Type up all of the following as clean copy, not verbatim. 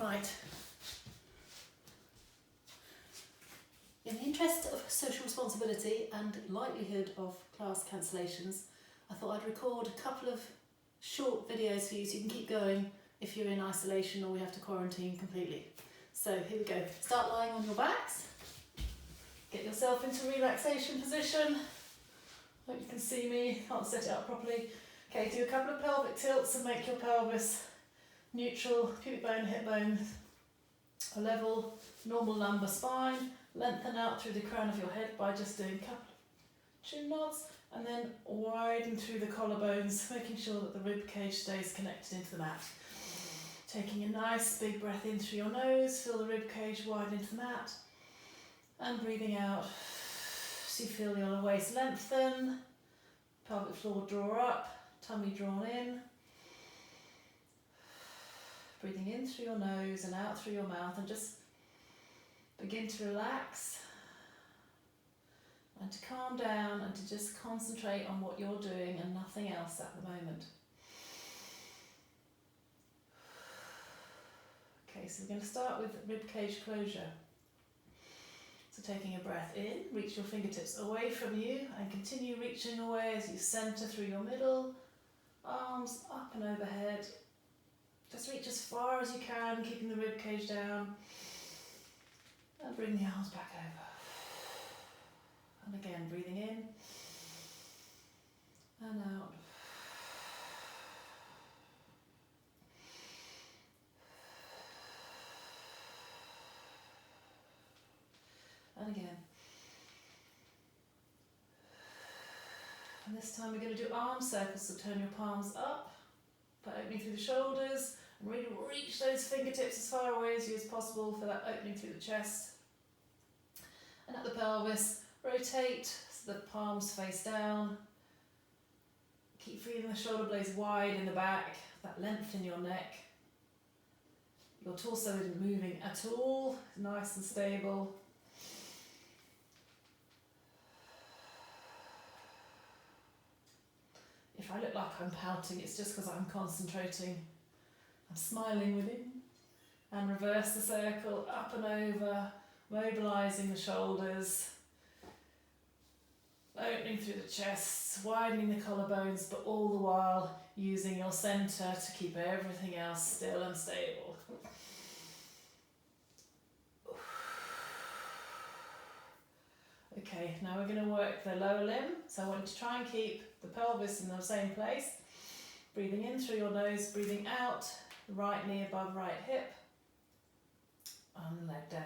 Right. In the interest of social responsibility and likelihood of class cancellations, I thought I'd record a couple of short videos for you so you can keep going if you're in isolation or we have to quarantine completely. So here we go. Start lying on your backs. Get yourself into relaxation position. Hope you can see me, can't set it up properly. Okay, do a couple of pelvic tilts and make your pelvis neutral, pubic bone, hip bone, a level, normal lumbar spine. Lengthen out through the crown of your head by just doing a couple of chin nods, and then widen through the collarbones, making sure that the rib cage stays connected into the mat. Taking a nice big breath in through your nose, feel the rib cage widen into the mat, and breathing out so you feel your waist lengthen, pelvic floor draw up, tummy drawn in. Breathing in through your nose and out through your mouth, and just begin to relax and to calm down and to just concentrate on what you're doing and nothing else at the moment. Okay, so we're going to start with rib cage closure. So taking a breath in, reach your fingertips away from you and continue reaching away as you centre through your middle, arms up and overhead. Just reach as far as you can, keeping the rib cage down. And bring the arms back over. And again, breathing in and out. And again. And this time we're going to do arm circles, so turn your palms up by opening through the shoulders. And really reach those fingertips as far away as possible for that opening through the chest. And at the pelvis, rotate so the palms face down. Keep feeling the shoulder blades wide in the back, that length in your neck. Your torso isn't moving at all, nice and stable. If I look like I'm pouting, it's just because I'm concentrating. I'm smiling within. And reverse the circle, up and over, mobilising the shoulders, opening through the chest, widening the collarbones, but all the while using your centre to keep everything else still and stable. Okay, now we're going to work the lower limb, so I want you to try and keep the pelvis in the same place. Breathing in through your nose, breathing out, right knee above right hip, and leg down.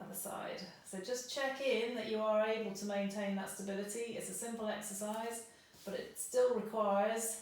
Other side. So just check in that you are able to maintain that stability. It's a simple exercise, but it still requires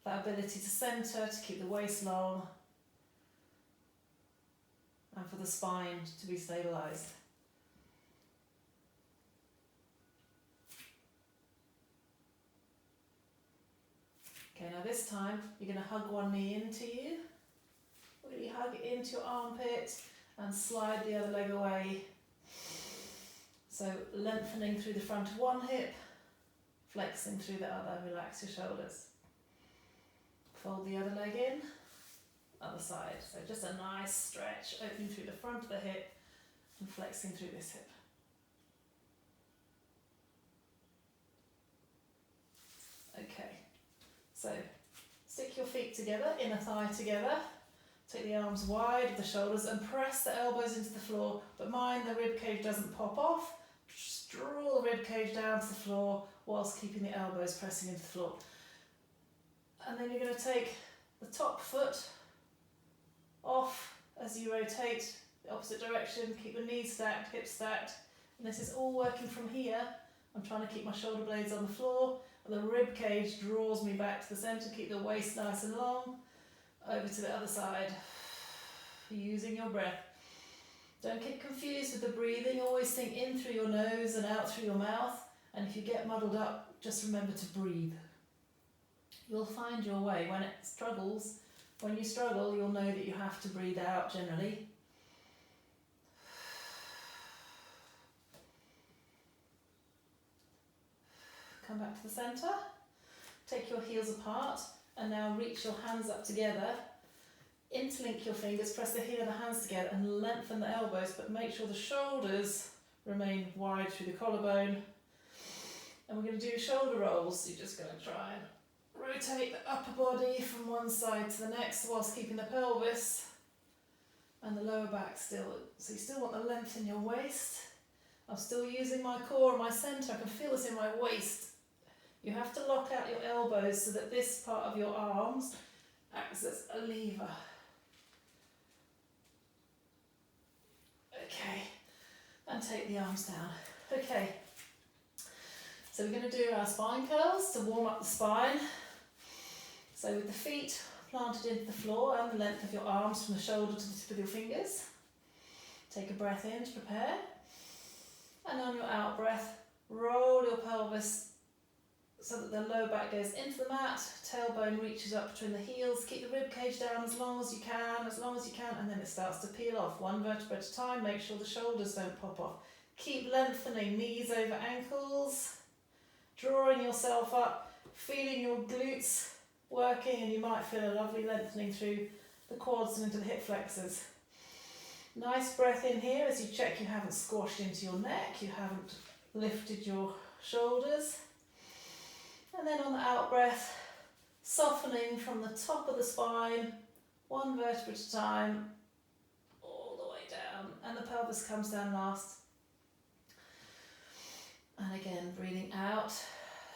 that ability to centre, to keep the waist long, and for the spine to be stabilised. Okay, now this time you're going to hug one knee into you. Really hug it into your armpit and slide the other leg away. So lengthening through the front of one hip, flexing through the other, relax your shoulders. Fold the other leg in, other side. So just a nice stretch, opening through the front of the hip and flexing through this hip. Okay, so stick your feet together, inner thigh together. Take the arms wide of the shoulders and press the elbows into the floor, but mind the rib cage doesn't pop off. Just draw the rib cage down to the floor whilst keeping the elbows pressing into the floor. And then you're going to take the top foot off as you rotate the opposite direction. Keep the knees stacked, hips stacked. And this is all working from here. I'm trying to keep my shoulder blades on the floor, and the rib cage draws me back to the centre. Keep the waist nice and long. Over to the other side, using your breath. Don't get confused with the breathing, always think in through your nose and out through your mouth, and if you get muddled up, just remember to breathe. You'll find your way. When you struggle, you'll know that you have to breathe out generally. Come back to the centre, take your heels apart, and now reach your hands up together. Interlink your fingers, press the heel and the hands together and lengthen the elbows, but make sure the shoulders remain wide through the collarbone. And we're going to do shoulder rolls. You're just going to try and rotate the upper body from one side to the next whilst keeping the pelvis and the lower back still. So you still want the length in your waist. I'm still using my core and my centre. I can feel this in my waist. You have to lock out your elbows so that this part of your arms acts as a lever. Okay, and take the arms down. Okay, so we're going to do our spine curls to warm up the spine. So with the feet planted into the floor and the length of your arms from the shoulder to the tip of your fingers. Take a breath in to prepare. And on your out breath, roll your pelvis so that the lower back goes into the mat, tailbone reaches up between the heels. Keep the rib cage down as long as you can, and then it starts to peel off one vertebra at a time. Make sure the shoulders don't pop off. Keep lengthening, knees over ankles, drawing yourself up, feeling your glutes working, and you might feel a lovely lengthening through the quads and into the hip flexors. Nice breath in here as you check you haven't squashed into your neck, you haven't lifted your shoulders. And then on the out breath, softening from the top of the spine, one vertebra at a time, all the way down, and the pelvis comes down last. And again, breathing out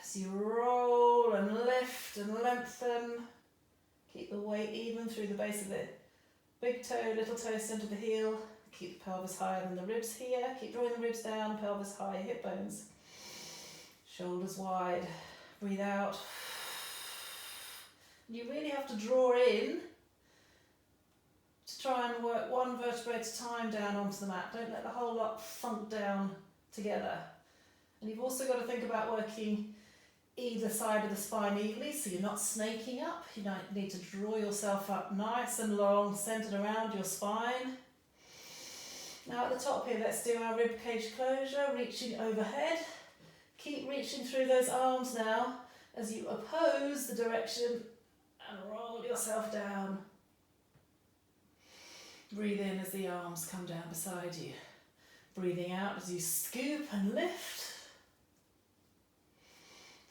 as you roll and lift and lengthen. Keep the weight even through the base of the big toe, little toe, centre of the heel. Keep the pelvis higher than the ribs here. Keep drawing the ribs down, pelvis high, hip bones. Shoulders wide. Breathe out. You really have to draw in to try and work one vertebra at a time down onto the mat. Don't let the whole lot thunk down together. And you've also got to think about working either side of the spine evenly, so you're not snaking up. You don't need to draw yourself up nice and long, centered around your spine. Now at the top here, let's do our rib cage closure, reaching overhead. Keep reaching through those arms now as you oppose the direction and roll yourself down. Breathe in as the arms come down beside you. Breathing out as you scoop and lift.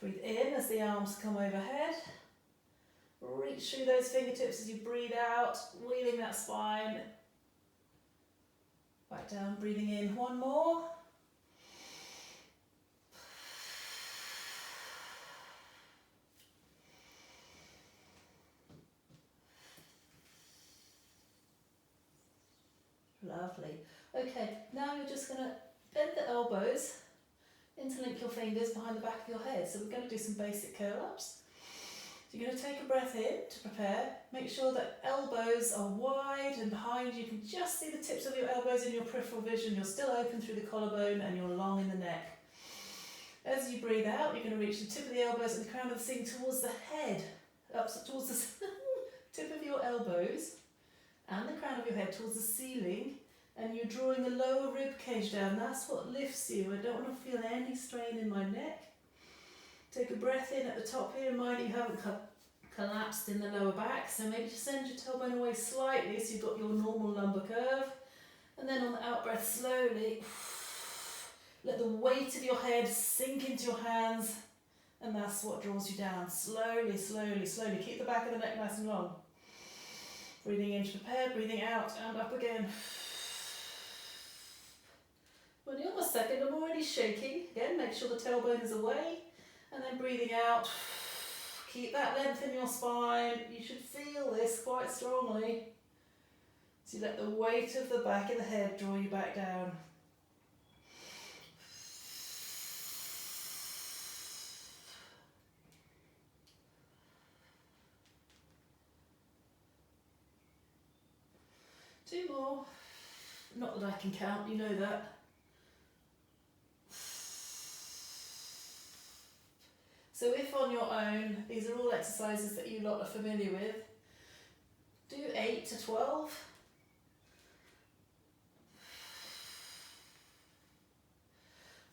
Breathe in as the arms come overhead. Reach through those fingertips as you breathe out, wheeling that spine. Back down, breathing in. One more. Lovely. Okay, now you're just going to bend the elbows, interlink your fingers behind the back of your head. So we're going to do some basic curl-ups. So you're going to take a breath in to prepare. Make sure that elbows are wide and behind you. You can just see the tips of your elbows in your peripheral vision. You're still open through the collarbone and you're long in the neck. As you breathe out, you're going to reach the tip of the elbows and the crown of the thing towards the head, up towards the tip of your elbows and the crown of your head towards the ceiling, and you're drawing the lower rib cage down. That's what lifts you. I don't want to feel any strain in my neck. Take a breath in at the top here. Mind you haven't collapsed in the lower back, so maybe just send your tailbone away slightly so you've got your normal lumbar curve. And then on the out breath, slowly let the weight of your head sink into your hands, and that's what draws you down. Slowly, slowly, slowly. Keep the back of the neck nice and long. Breathing in to prepare, breathing out and up again. When you're on the second, I'm already shaking. Again, make sure the tailbone is away. And then breathing out. Keep that length in your spine. You should feel this quite strongly. So you let the weight of the back of the head draw you back down. Two more. Not that I can count, you know that. So if on your own, these are all exercises that you lot are familiar with, do 8 to 12.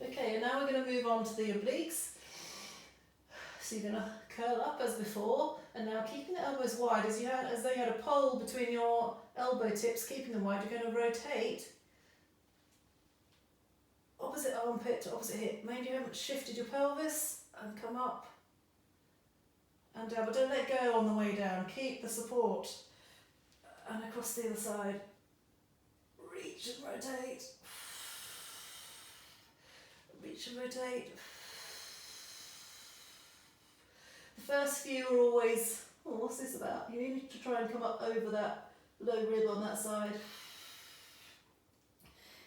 Okay, and now we're going to move on to the obliques. So So you're going to curl up as before, and now keeping the elbows wide as though you had a pole between your elbow tips, keeping them wide. You're going to rotate opposite armpit to opposite hip. Maybe you haven't shifted your pelvis, and come up and down, but don't let go on the way down. Keep the support. And across the other side. Reach and rotate. Reach and rotate. The first few are always, oh, what's this about? You need to try and come up over that low rib on that side.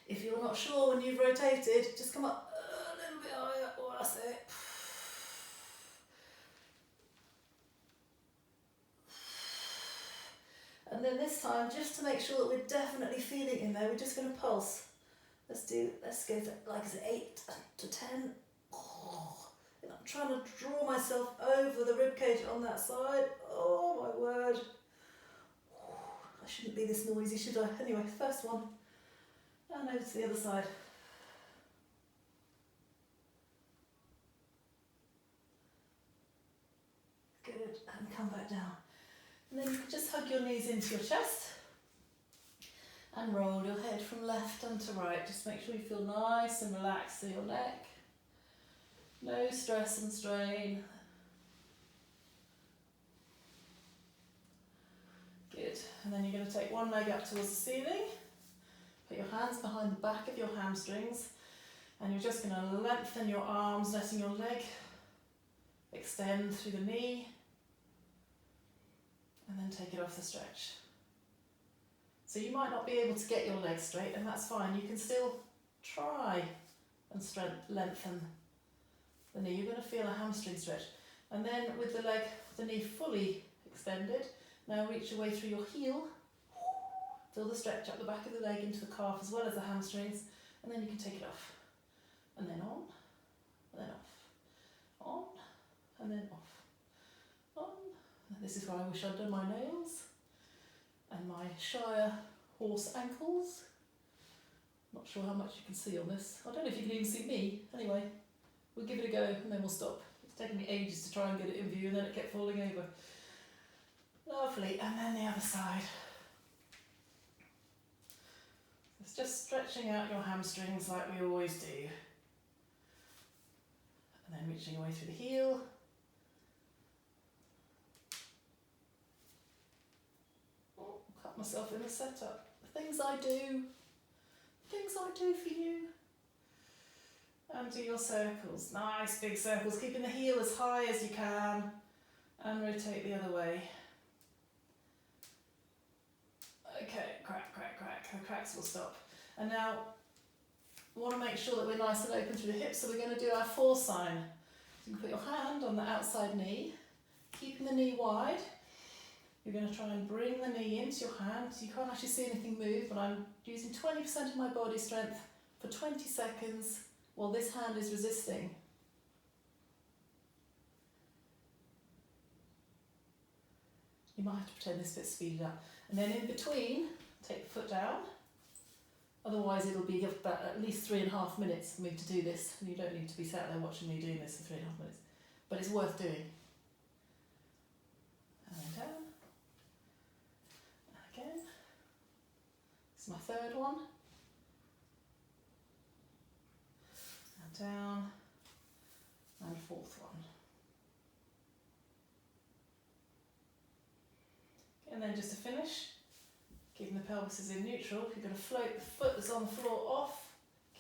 If you're not sure when you've rotated, just come up a little bit higher. Oh, that's it. And then this time, just to make sure that we're definitely feeling in there, we're just going to pulse. Let's go to, like I said, 8 to 10. Oh, and I'm trying to draw myself over the ribcage on that side. Oh my word. I shouldn't be this noisy, should I? Anyway, first one. And over to the other side. Good, and come back down. And then you can just hug your knees into your chest and roll your head from left and to right. Just make sure you feel nice and relaxed in your neck. No stress and strain. Good. And then you're going to take one leg up towards the ceiling. Put your hands behind the back of your hamstrings, and you're just going to lengthen your arms, letting your leg extend through the knee, and then take it off the stretch. So you might not be able to get your legs straight, and that's fine. You can still try and lengthen the knee. You're going to feel a hamstring stretch. And then with the knee fully extended, now reach your way through your heel. Feel the stretch up the back of the leg into the calf as well as the hamstrings, and then you can take it off. And then on, and then off. On, and then off. On. And this is where I wish I'd done my nails and my Shire horse ankles. Not sure how much you can see on this. I don't know if you can even see me. Anyway, we'll give it a go and then we'll stop. It's taken me ages to try and get it in view, and then it kept falling over. Lovely, and then the other side. It's just stretching out your hamstrings like we always do. And then reaching away through the heel. Oh, cut myself in the setup. The things I do. Things I do for you. And do your circles. Nice big circles. Keeping the heel as high as you can. And rotate the other way. Okay, crack, crack, crack. The cracks will stop. And now, we want to make sure that we're nice and open through the hips, so we're going to do our 4 sign. So you can put your hand on the outside knee, keeping the knee wide. You're going to try and bring the knee into your hand, so you can't actually see anything move, but I'm using 20% of my body strength for 20 seconds while this hand is resisting. You might have to pretend this bit's speeded up. And then in between, take the foot down. Otherwise it'll be about at least 3.5 minutes for me to do this. And you don't need to be sat there watching me doing this for 3.5 minutes. But it's worth doing. And then down. And again. This is my 3rd one. And down. And 4th one. And then just to finish, keeping the pelvis is in neutral, you're going to float the foot that's on the floor off,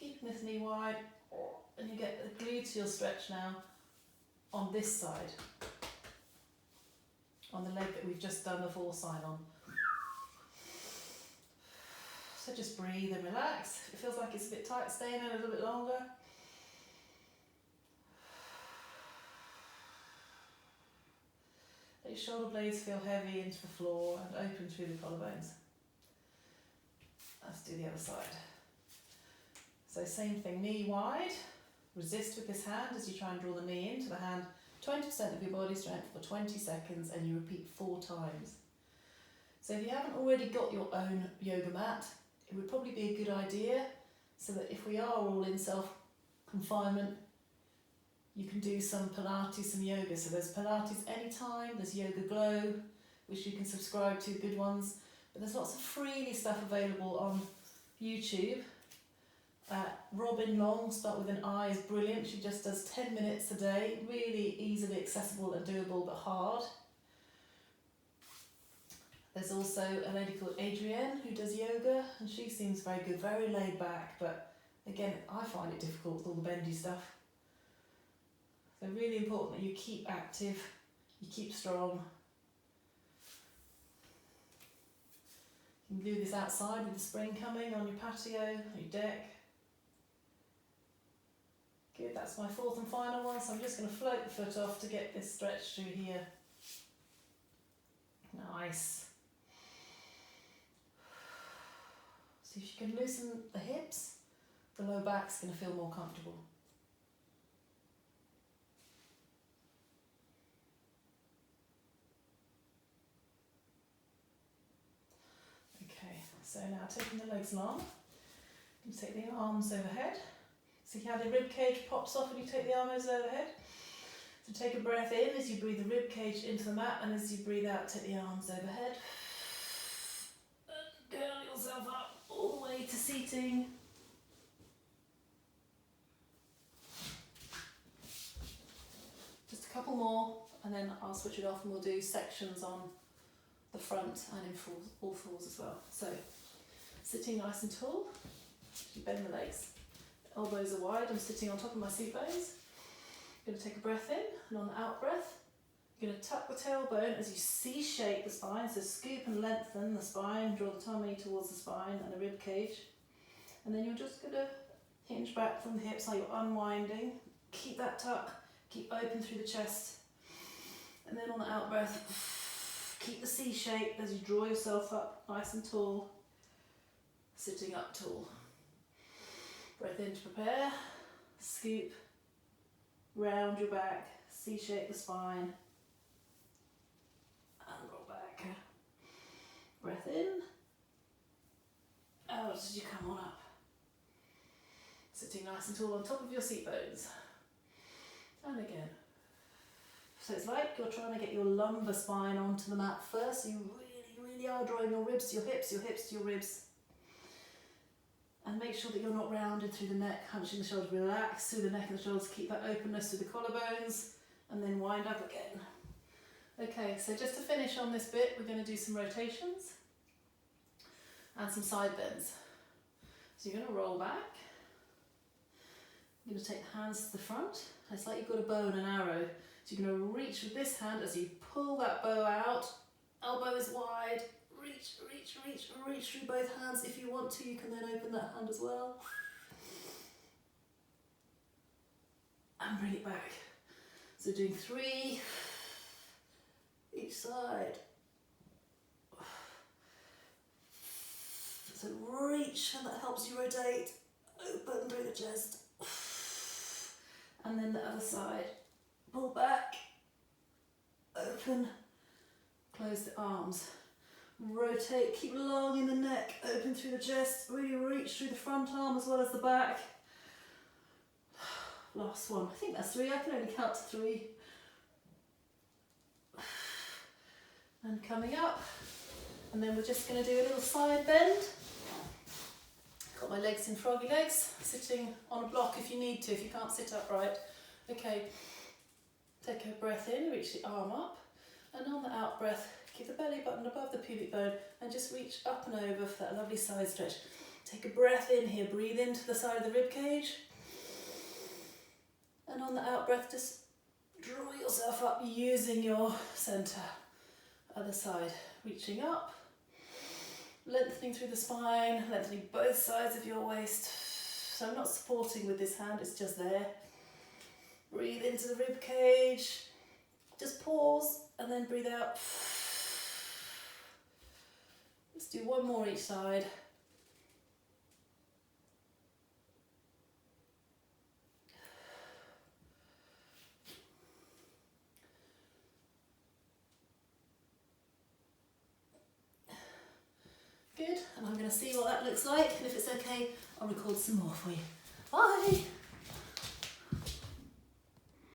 keeping this knee wide, and you get the gluteal stretch now on this side, on the leg that we've just done the 4 sign on. So just breathe and relax. If it feels like it's a bit tight, stay in it a little bit longer. Let your shoulder blades feel heavy into the floor and open through the collarbones. Let's do the other side. So same thing, knee wide. Resist with this hand as you try and draw the knee into the hand. 20% of your body strength for 20 seconds, and you repeat 4 times. So if you haven't already got your own yoga mat, it would probably be a good idea, so that if we are all in self-confinement, you can do some Pilates, some yoga. So there's Pilates Anytime, there's Yoga Glow, which you can subscribe to, good ones. But there's lots of freely stuff available on YouTube. Robin Long, start with an I, is brilliant. She just does 10 minutes a day, really easily accessible and doable but hard. There's also a lady called Adrienne who does yoga, and she seems very good, very laid back, but again, I find it difficult with all the bendy stuff. So really important that you keep active, you keep strong. You can do this outside with the spring coming on your patio, your deck. Good, that's my fourth and final one, so I'm just going to float the foot off to get this stretch through here. Nice. So if you can loosen the hips, the low back's going to feel more comfortable. Okay, so now taking the legs long, you take the arms overhead. See how the rib cage pops off when you take the arms overhead? So take a breath in as you breathe the rib cage into the mat, and as you breathe out, take the arms overhead. And curl yourself up all the way to seating. Just a couple more, and then I'll switch it off and we'll do sections on the front and in all fours as well. So, sitting nice and tall, you bend the legs, elbows are wide, I'm sitting on top of my seat bones. You're going to take a breath in, and on the out breath, you're going to tuck the tailbone as you C-shape the spine, so scoop and lengthen the spine, draw the tummy towards the spine and the rib cage. And then you're just going to hinge back from the hips like you're unwinding. Keep that tuck, keep open through the chest. And then on the out breath, keep the C shape as you draw yourself up nice and tall, sitting up tall. Breath in to prepare, scoop, round your back, C-shape the spine, and roll back. Breath in, out as you come on up. Sitting nice and tall on top of your seat bones. And again. So it's like you're trying to get your lumbar spine onto the mat first. So you really are drawing your ribs to your hips to your ribs. And make sure that you're not rounded through the neck, hunching the shoulders, relax through the neck and the shoulders, keep that openness through the collarbones, and then wind up again. Okay, so just to finish on this bit, we're going to do some rotations and some side bends. So you're going to roll back, you're going to take the hands to the front, it's like you've got a bow and an arrow. So you're going to reach with this hand as you pull that bow out, elbow is wide, reach through both hands. If you want to, you can then open that hand as well. And bring it back. So doing 3 each side. So reach, and that helps you rotate. Open through the chest. And then the other side. Pull back. Open. Close the arms. Rotate, keep long in the neck, open through the chest, really reach through the front arm as well as the back. Last one, I think that's 3, I can only count to 3. And coming up, and then we're just going to do a little side bend. Got my legs in froggy legs, sitting on a block if you need to, if you can't sit upright. Okay, take a breath in, reach the arm up, and on the out breath, keep the belly button above the pubic bone and just reach up and over for that lovely side stretch. Take a breath in here, breathe into the side of the rib cage. And on the out breath, just draw yourself up using your centre. Other side, reaching up, lengthening through the spine, lengthening both sides of your waist. So I'm not supporting with this hand, it's just there. Breathe into the rib cage, just pause and then breathe out. Let's do one more each side. Good, and I'm going to see what that looks like, and if it's okay, I'll record some more for you. Bye!